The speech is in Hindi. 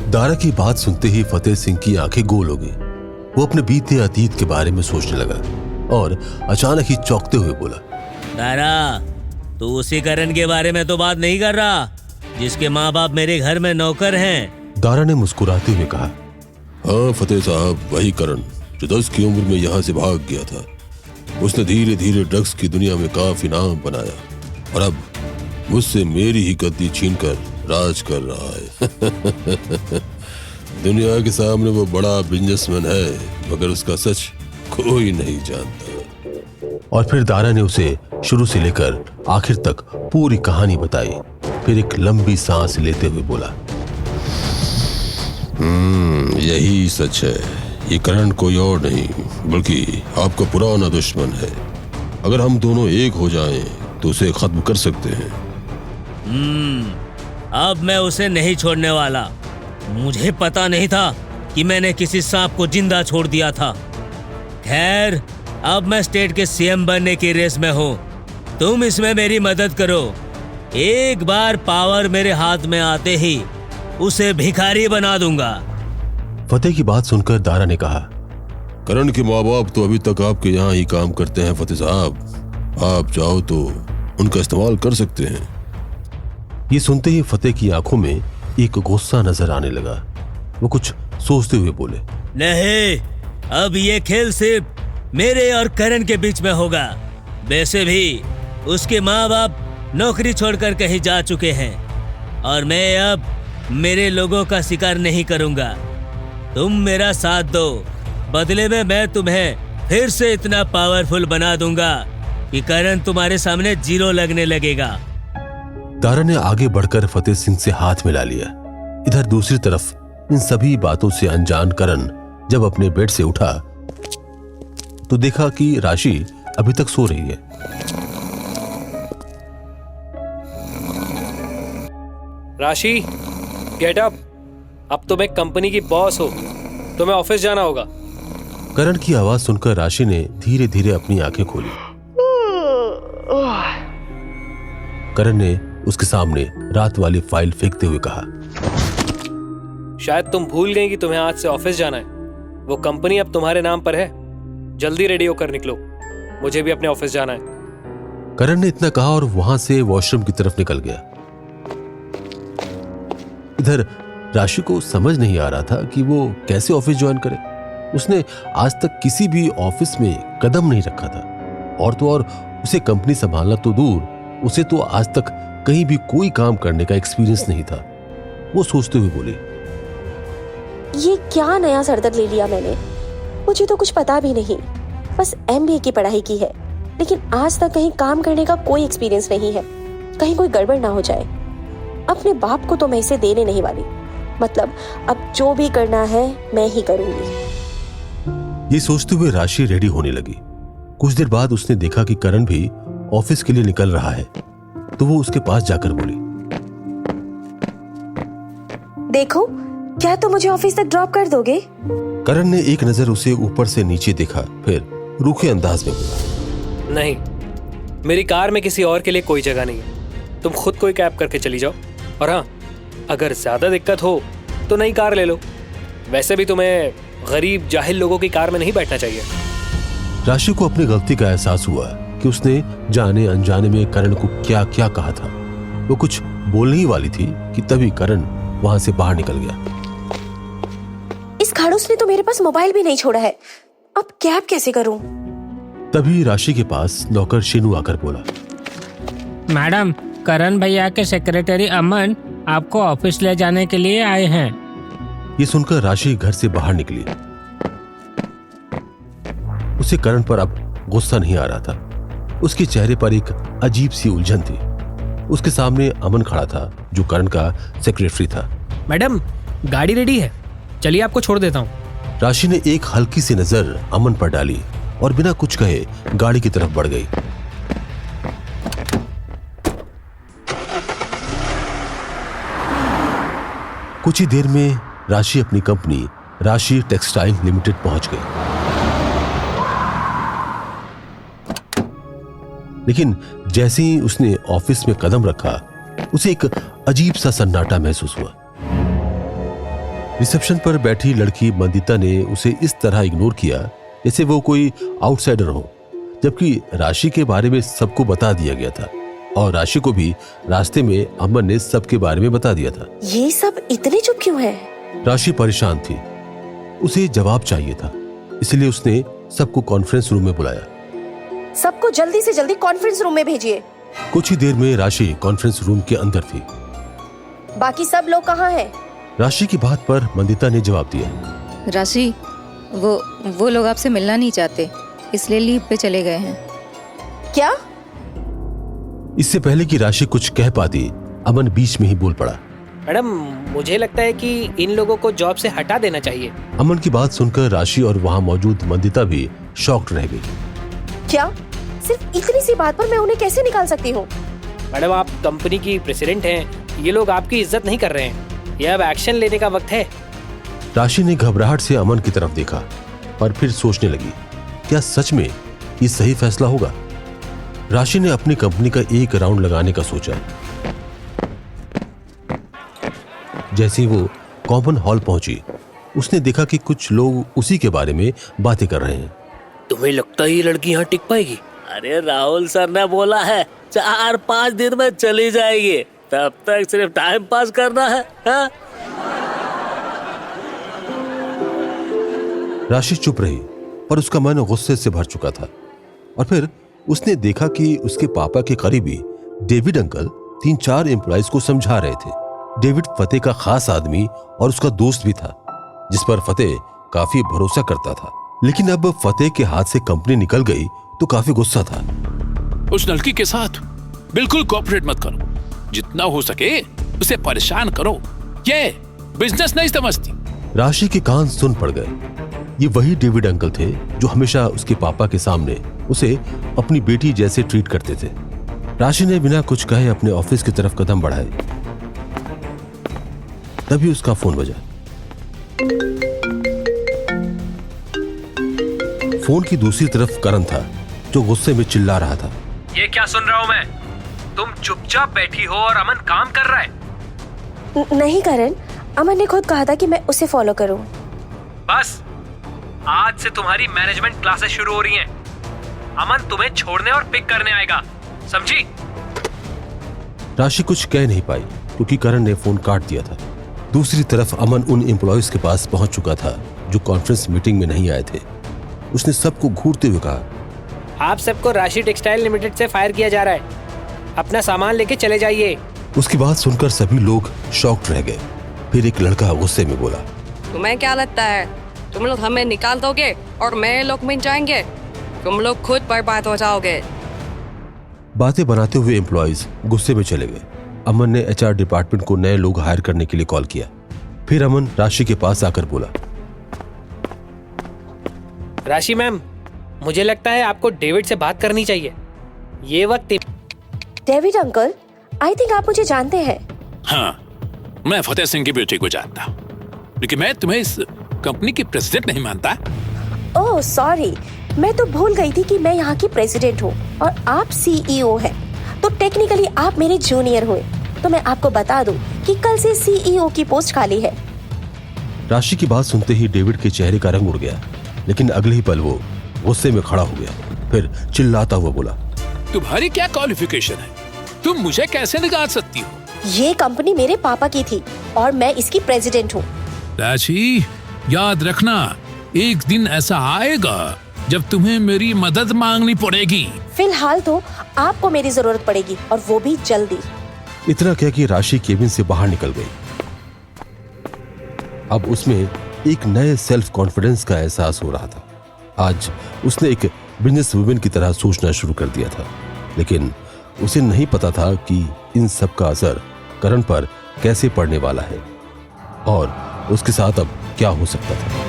दारा की बात सुनते ही फतेह सिंह की आंखें गोल हो गई। वो अपने बीते अतीत के बारे में सोचने लगा और अचानक ही चौंकते हुए बोला, दारा, तू उसी करण के बारे में तो बात नहीं कर रहा जिसके माँ बाप मेरे घर में नौकर हैं। दारा ने मुस्कुराते हुए कहा, हाँ फतेह साहब, वही करण जो 10 की उम्र में यहाँ से भाग गया था। उसने धीरे धीरे ड्रग्स की दुनिया में काफी नाम बनाया और अब मुझसे मेरी ही गद्दी छीनकर राज कर रहा है। दुनिया के सामने वो बड़ा बिजनेसमैन है, मगर उसका सच कोई नहीं जानता। और फिर दारा ने उसे शुरू से लेकर आखिर तक पूरी कहानी बताई। फिर एक लंबी सांस लेते हुए बोला, यही सच है। ये करण कोई और नहीं बल्कि आपका पुराना दुश्मन है। अगर हम दोनों एक हो जाएं तो उसे खत्म कर सकते हैं। अब मैं उसे नहीं छोड़ने वाला। मुझे पता नहीं था कि मैंने किसी सांप को जिंदा छोड़ दिया था। खैर, अब मैं स्टेट के सीएम बनने की रेस में हूँ। तुम इसमें मेरी मदद करो। एक बार पावर मेरे हाथ में आते ही उसे भिखारी बना दूंगा। फतेह की बात सुनकर दारा ने कहा, करण के माँ बाप तो अभी तक आपके यहाँ ही काम करते हैं फतेह साहब। आप चाहो तो उनका इस्तेमाल कर सकते हैं। ये सुनते ही फतेह की आंखों में एक गुस्सा नजर आने लगा। वो कुछ सोचते हुए बोले, नहीं, अब ये खेल सिर्फ मेरे और करण के बीच में होगा। वैसे भी उसके माँ बाप नौकरी छोड़कर कहीं जा चुके हैं और मैं अब मेरे लोगों का शिकार नहीं करूंगा। तुम मेरा साथ दो, बदले में मैं तुम्हें फिर से इतना पावरफुल बना दूंगा कि करण तुम्हारे सामने जीरो लगने लगेगा। दारा ने आगे बढ़कर फतेह सिंह से हाथ मिला लिया। इधर दूसरी तरफ इन सभी बातों से अनजान करण जब अपने बेड से उठा तो देखा कि राशि अभी तक सो रही है। राशि, गेट अप। अब तुम एक कंपनी की बॉस हो, तुम्हें ऑफिस जाना होगा। करण की आवाज सुनकर राशि ने धीरे धीरे अपनी आंखें खोली। करण ने उसके सामने रात वाली फाइल फेंकते हुए कहा, शायद तुम भूल गई कि तुम्हें आज से ऑफिस जाना है। वो कंपनी अब तुम्हारे नाम पर है। जल्दी रेडी होकर निकलो, मुझे भी अपने ऑफिस जाना है। करण ने इतना कहा और वहां से वॉशरूम की तरफ निकल गया। इधर राशि को समझ नहीं आ रहा था कि वो कैसे ऑफिस ज्वाइन करे। उसने आज तक किसी भी ऑफिस में कदम नहीं रखा था और तो और उसे कंपनी संभालना तो दूर, उसे तो आज तक कहीं भी कोई काम करने का एक्सपीरियंस नहीं था। वो सोचते हुए बोली, ये क्या नया सरदर्द ले लिया मैंने। मुझे तो कुछ पता भी नहीं, बस एमबीए की पढ़ाई की है, लेकिन आज तक कहीं काम करने का कोई एक्सपीरियंस नहीं है। कहीं कोई गड़बड़ ना हो जाए। अपने बाप को तो मैं इसे देने नहीं वाली। मतलब अब जो भी करना है मैं ही करूंगी। ये सोचते हुए राशि रेडी होने लगी। कुछ देर बाद उसने देखा कि करण भी ऑफिस के लिए निकल रहा है, तो वो उसके पास जाकर बोली, देखो, क्या तुम मुझे ऑफिस तक ड्रॉप कर दोगे? करण ने एक नजर उसे ऊपर से नीचे देखा, फिर रूखे अंदाज में बोला, नहीं, मेरी कार में किसी और के लिए कोई जगह नहीं है। तुम खुद कोई कैब करके चली जाओ। और हाँ, अगर ज्यादा दिक्कत हो तो नई कार ले लो। वैसे भी तुम्हें गरीब जाहिल लोगों की कार में नहीं बैठना चाहिए। राशि को अपनी गलती का एहसास हुआ कि उसने जाने अनजाने में करण को क्या क्या कहा था। वो कुछ बोलने ही वाली थी कि तभी करण वहां से बाहर निकल गया। इस खड़ूस ने तो मेरे पास मोबाइल भी नहीं छोड़ा है। अब कैब कैसे करूं? तभी राशि के पास नौकर शिनू आकर बोला, मैडम, करण भैया के सेक्रेटरी अमन आपको ऑफिस ले जाने के लिए आए हैं। ये सुनकर राशि घर से बाहर निकली। उसे करण पर अब गुस्सा नहीं आ रहा था। उसके चेहरे पर एक अजीब सी उलझन थी। उसके सामने अमन खड़ा था जो करण का सेक्रेटरी था। मैडम, गाड़ी रेडी है, चलिए आपको छोड़ देता हूँ। राशि ने एक हल्की सी नजर अमन पर डाली और बिना कुछ कहे गाड़ी की तरफ बढ़ गई। कुछ ही देर में राशि अपनी कंपनी राशि टेक्सटाइल लिमिटेड पहुंच गई। लेकिन जैसे ही उसने ऑफिस में कदम रखा, उसे एक अजीब सा सन्नाटा महसूस हुआ। रिसेप्शन पर बैठी लड़की मंदिता ने उसे इस तरह इग्नोर किया जैसे वो कोई आउटसाइडर हो, जबकि राशि के बारे में सबको बता दिया गया था और राशि को भी रास्ते में अमन ने सबके बारे में बता दिया था। ये सब इतने चुप क्यों है? राशि परेशान थी, उसे जवाब चाहिए था, इसलिए उसने सबको कॉन्फ्रेंस रूम में बुलाया। सबको जल्दी से जल्दी कॉन्फ्रेंस रूम में भेजिए। कुछ ही देर में राशि कॉन्फ्रेंस रूम के अंदर थी। बाकी सब लोग कहाँ हैं? राशि की बात पर मंदिता ने जवाब दिया। राशि, वो लोग आपसे मिलना नहीं चाहते, इसलिए लीव पे चले गए हैं। क्या? इससे पहले कि राशि कुछ कह पाती, अमन बीच में ही बोल पड़ा। मैडम, मुझे लगता है कि इन लोगों को जॉब से हटा देना चाहिए। अमन की बात सुनकर राशि और वहाँ मौजूद मंदिता भी शॉक्ड रह गई। क्या? सिर्फ इतनी सी बात पर मैं उन्हें कैसे निकाल सकती हूँ? मैडम, आप कंपनी की प्रेसिडेंट हैं, ये लोग आपकी इज्जत नहीं कर रहे हैं, यह अब एक्शन लेने का वक्त है। राशि ने घबराहट से अमन की तरफ देखा और फिर सोचने लगी, क्या सच में ये सही फैसला होगा? राशि ने अपनी कंपनी का एक राउंड लगाने का सोचा। जैसे ही वो कॉमन हॉल पहुंची, उसने देखा कि कुछ लोग उसी के बारे में बातें कर रहे हैं। तुम्हें लगता है ये लड़की यहाँ टिक पाएगी? अरे राहुल सर ने बोला है 4-5 दिन में चली जाएगी, तब तक सिर्फ टाइम पास करना है, हाँ? राशि चुप रही और उसका मन गुस्से से भर चुका था। और फिर उसने देखा कि उसके पापा के करीबी डेविड अंकल 3-4 एम्प्लॉइज को समझा रहे थे। डेविड फतेह का खास आदमी और उसका दोस्त भी था, जिस पर फतेह काफी भरोसा करता था। लेकिन अब फतेह के हाथ से कंपनी निकल गई तो काफी गुस्सा था। उस लड़की के साथ बिल्कुल कोऑपरेट मत करो, जितना हो सके उसे परेशान करो, ये बिजनेस नहीं समझती। राशि के कान सुन पड़ गए। ये वही डेविड अंकल थे जो हमेशा उसके पापा के सामने उसे अपनी बेटी जैसे ट्रीट करते थे। राशि ने बिना कुछ कहे अपने ऑफिस की तरफ कदम बढ़ाए। तभी उसका फोन बजा। फोन की दूसरी तरफ करण था, जो गुस्से में चिल्ला रहा था। ये क्या सुन रहा हूँ मैं? तुम चुपचाप बैठी हो और अमन काम कर रहा है। नहीं करण, अमन ने खुद कहा था कि मैं उसे फॉलो करूं। बस, आज से तुम्हारी मैनेजमेंट क्लासेस शुरू हो रही हैं। अमन तुम्हें छोड़ने और पिक करने आएगा, समझी? राशि कुछ कह नहीं पाई क्योंकि करण ने फोन काट दिया था। दूसरी तरफ अमन उन एम्प्लॉयज के पास पहुंच चुका था जो कॉन्फ्रेंस मीटिंग में नहीं आए थे। उसने सबको घूरते हुए कहा, आप सबको राशि टेक्सटाइल लिमिटेड से फायर किया जा रहा है, अपना सामान लेके चले जाइए। उसकी बात सुनकर सभी लोग शॉक्ड रह गए। फिर एक लड़का गुस्से में बोला, तुम्हें क्या लगता है तुम लोग हमें निकाल दोगे और मेरे लोग मिल जाएंगे? तुम लोग खुद बर्बाद हो जाओगे। बातें बनाते हुए एम्प्लॉयज गुस्से में चले गए। अमन ने एचआर डिपार्टमेंट को नए लोग हायर करने के लिए कॉल किया। फिर अमन राशि के पास आकर बोला, राशि मैम, मुझे लगता है आपको डेविड से बात करनी चाहिए। ये वक्त। डेविड अंकल, आई थिंक आप मुझे जानते हैं। हाँ, मैं फतेह सिंह की बेटी को जानता हूँ, लेकिन मैं तुम्हें इस कंपनी की प्रेसिडेंट नहीं मानता। ओह सॉरी, मैं तो भूल गई थी कि मैं यहाँ की प्रेसिडेंट हूँ और आप सीईओ हैं। तो टेक्निकली आप मेरे जूनियर हुए। तो मैं आपको बता दूं कि कल से सीईओ की पोस्ट खाली है। राशि की बात सुनते ही डेविड के चेहरे का रंग उड़ गया, लेकिन अगले ही पल वो गुस्से में खड़ा हो गया। फिर चिल्लाता हुआ बोला, तुम्हारी क्या क्वालिफिकेशन है? तुम मुझे कैसे निकाल सकती हो? ये कंपनी मेरे पापा की थी और मैं इसकी प्रेसिडेंट हूँ। राशि, याद रखना, एक दिन ऐसा आएगा जब तुम्हें मेरी मदद मांगनी पड़ेगी। फिलहाल तो आपको मेरी जरूरत पड़ेगी और वो भी जल्दी। इतना कह के राशि केबिन से बाहर निकल गई। अब उसमें एक नए सेल्फ कॉन्फिडेंस का एहसास हो रहा था। आज उसने एक बिजनेस वुमेन की तरह सोचना शुरू कर दिया था, लेकिन उसे नहीं पता था कि इन सब का असर करण पर कैसे पड़ने वाला है और उसके साथ अब क्या हो सकता था।